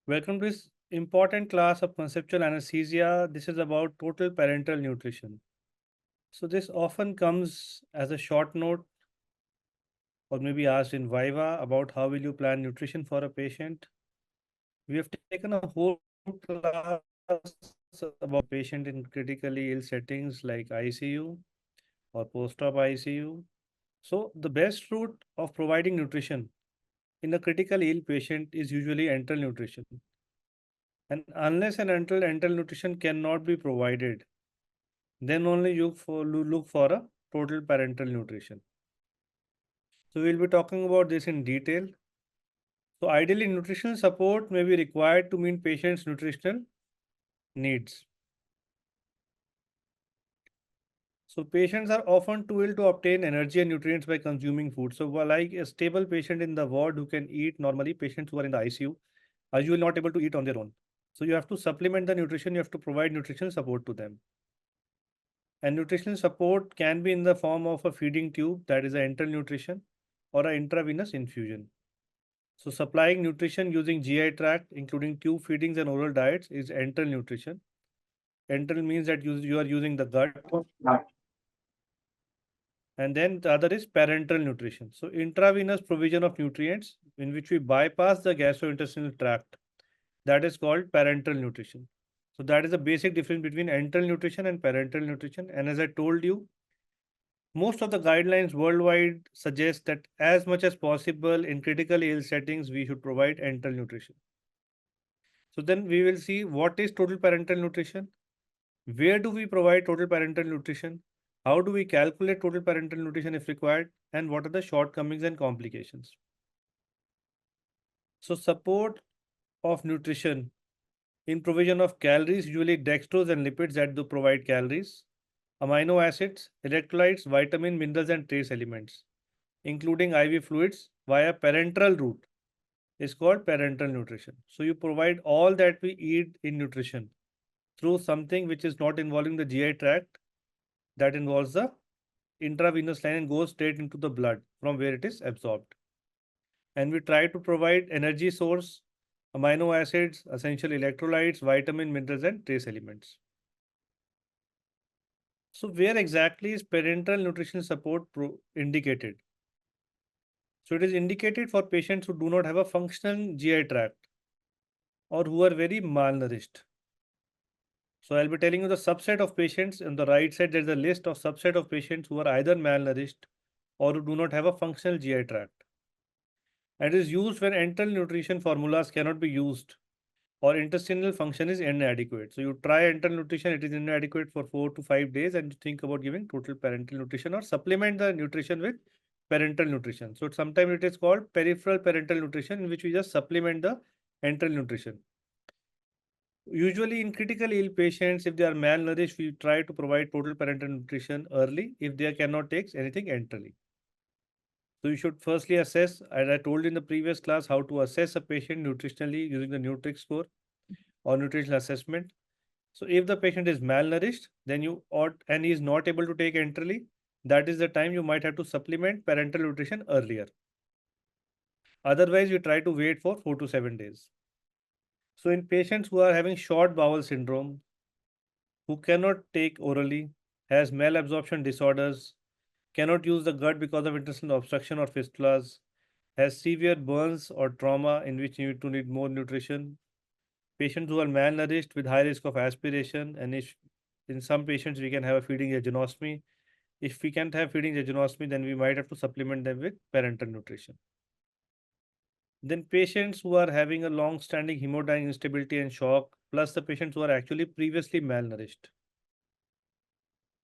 Welcome to this important class of conceptual anesthesia. This is about total parenteral nutrition. So this often comes as a short note or maybe asked in Viva about how will you plan nutrition for a patient. We have taken a whole class about patient in critically ill settings like ICU or post-op ICU. So the best route of providing nutrition in a critically ill patient is usually enteral nutrition. And unless and until enteral nutrition cannot be provided, then only you look for a total parenteral nutrition. So we'll be talking about this in detail. So ideally, nutritional support may be required to meet patients' nutritional needs. So patients are often too ill to obtain energy and nutrients by consuming food. So while like a stable patient in the ward who can eat normally, patients who are in the ICU are usually not able to eat on their own. So you have to supplement the nutrition, you have to provide nutritional support to them. And nutritional support can be in the form of a feeding tube, that is a enteral nutrition, or an intravenous infusion. So supplying nutrition using GI tract, including tube feedings and oral diets, is enteral nutrition. Enteral means that you are using the gut. And then the other is parenteral nutrition. So intravenous provision of nutrients in which we bypass the gastrointestinal tract. That is called parenteral nutrition. So that is the basic difference between enteral nutrition and parenteral nutrition. And as I told you, most of the guidelines worldwide suggest that as much as possible in critically ill settings, we should provide enteral nutrition. So then we will see what is total parenteral nutrition, where do we provide total parenteral nutrition, how do we calculate total parenteral nutrition if required, and what are the shortcomings and complications. So support of nutrition in provision of calories, usually dextrose and lipids that do provide calories, amino acids, electrolytes, vitamin, minerals, and trace elements, including IV fluids via parenteral route, is called parenteral nutrition. So you provide all that we eat in nutrition through something which is not involving the GI tract, that involves the intravenous line and goes straight into the blood from where it is absorbed. And we try to provide energy source, amino acids, essential electrolytes, vitamin, minerals, and trace elements. So where exactly is parenteral nutrition support indicated? So it is indicated for patients who do not have a functional GI tract or who are very malnourished. So I'll be telling you the subset of patients. On the right side, there's a list of subset of patients who are either malnourished or who do not have a functional GI tract. And it is used when enteral nutrition formulas cannot be used or intestinal function is inadequate. So you try enteral nutrition, it is inadequate for 4 to 5 days, and you think about giving total parenteral nutrition or supplement the nutrition with parenteral nutrition. So sometimes it is called peripheral parenteral nutrition, in which we just supplement the enteral nutrition. Usually in critically ill patients, if they are malnourished, we try to provide total parenteral nutrition early if they cannot take anything enterally. So you should firstly assess, as I told in the previous class, how to assess a patient nutritionally using the Nutrix score or nutritional assessment. So if the patient is malnourished, then you ought and he is not able to take enterally, that is the time you might have to supplement parenteral nutrition earlier. Otherwise, you try to wait for 4 to 7 days. So in patients who are having short bowel syndrome, who cannot take orally, has malabsorption disorders, cannot use the gut because of intestinal obstruction or fistulas, has severe burns or trauma in which you need more nutrition, patients who are malnourished with high risk of aspiration, and if in some patients we can have a feeding jejunostomy. If we can't have feeding jejunostomy, then we might have to supplement them with parenteral nutrition. Then patients who are having a long-standing hemodynamic instability and shock, plus the patients who are actually previously malnourished.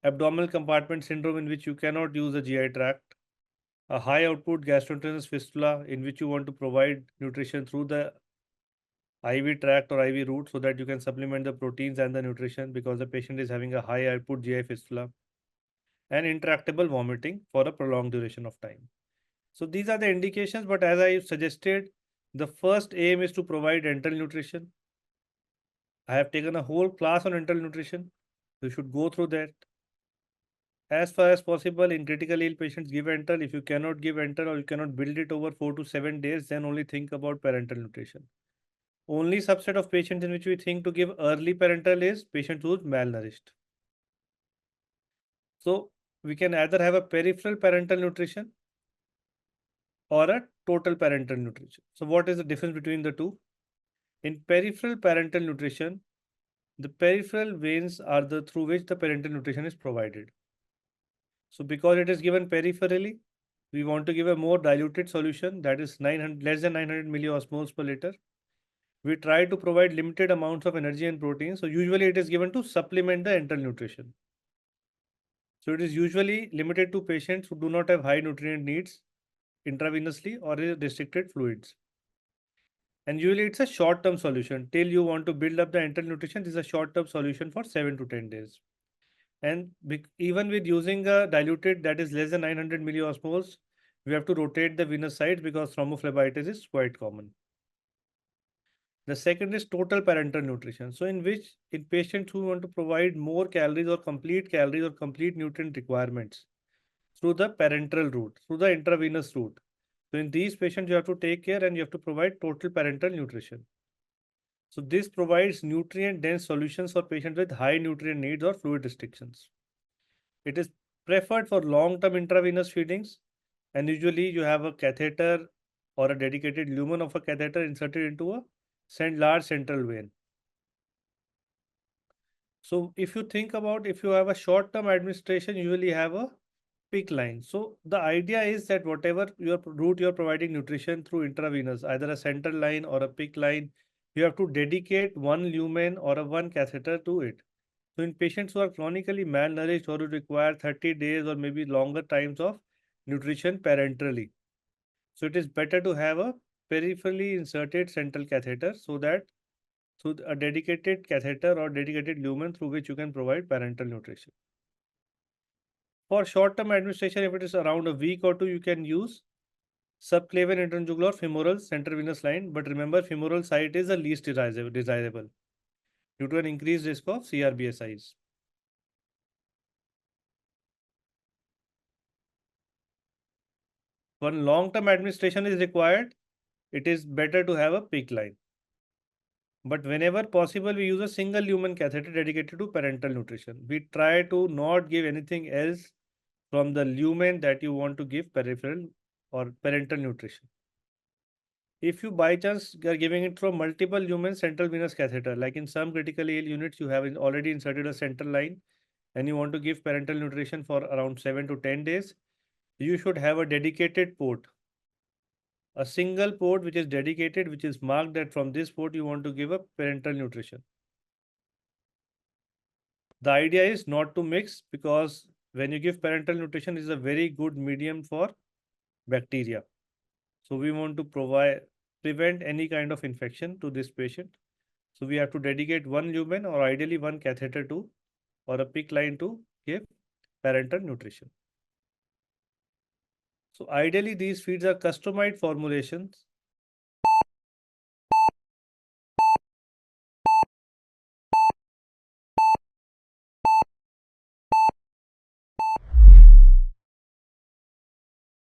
Abdominal compartment syndrome in which you cannot use the GI tract. A high output gastrointestinal fistula in which you want to provide nutrition through the IV tract or IV route so that you can supplement the proteins and the nutrition because the patient is having a high output GI fistula, and intractable vomiting for a prolonged duration of time. So these are the indications, but as I suggested, the first aim is to provide enteral nutrition. I have taken a whole class on enteral nutrition. You should go through that. As far as possible, in critically ill patients, give enteral. If you cannot give enteral or you cannot build it over 4 to 7 days, then only think about parenteral nutrition. Only subset of patients in which we think to give early parenteral is patients who are malnourished. So we can either have a peripheral parenteral nutrition or a total parenteral nutrition. So what is the difference between the two? In peripheral parenteral nutrition, the peripheral veins are the through which the parenteral nutrition is provided. So because it is given peripherally, we want to give a more diluted solution, that is 900, less than 900 milliosmoles per liter. We try to provide limited amounts of energy and protein. So usually it is given to supplement the enteral nutrition. So it is usually limited to patients who do not have high nutrient needs intravenously or restricted fluids. And usually it's a short-term solution. Till you want to build up the enteral nutrition, this is a short-term solution for 7 to 10 days. And even with using a diluted that is less than 900 milliosmoles, we have to rotate the venous sites because thrombophlebitis is quite common. The second is total parenteral nutrition. So in patients who want to provide more calories or complete nutrient requirements through the parenteral route, through the intravenous route. So in these patients, you have to take care and you have to provide total parenteral nutrition. So this provides nutrient dense solutions for patients with high nutrient needs or fluid restrictions. It is preferred for long-term intravenous feedings, and usually you have a catheter or a dedicated lumen of a catheter inserted into a large central vein. So if you think about, if you have a short-term administration, you usually have a PICC line. So the idea is that whatever your route you're providing nutrition through intravenous, either a central line or a PICC line, you have to dedicate one lumen or a one catheter to it. So in patients who are chronically malnourished or who require 30 days or maybe longer times of nutrition parenterally, so it is better to have a peripherally inserted central catheter so that through a dedicated catheter or dedicated lumen through which you can provide parenteral nutrition. For short-term administration, if it is around a week or two, you can use subclavian interjugular femoral central venous line. But remember, femoral site is the least desirable due to an increased risk of CRBSIs. When long-term administration is required, it is better to have a PICC line. But whenever possible, we use a single lumen catheter dedicated to parenteral nutrition. We try to not give anything else from the lumen that you want to give peripheral or parenteral nutrition. If you by chance are giving it from multiple lumen central venous catheter, like in some critically ill units, you have already inserted a central line and you want to give parenteral nutrition for around 7 to 10 days, you should have a dedicated port. A single port which is dedicated, which is marked that from this port you want to give a parenteral nutrition. The idea is not to mix, because when you give parenteral nutrition, it is a very good medium for bacteria. So we want to prevent any kind of infection to this patient. So we have to dedicate one lumen or ideally one catheter to or a PICC line to give parenteral nutrition. So ideally these feeds are customized formulations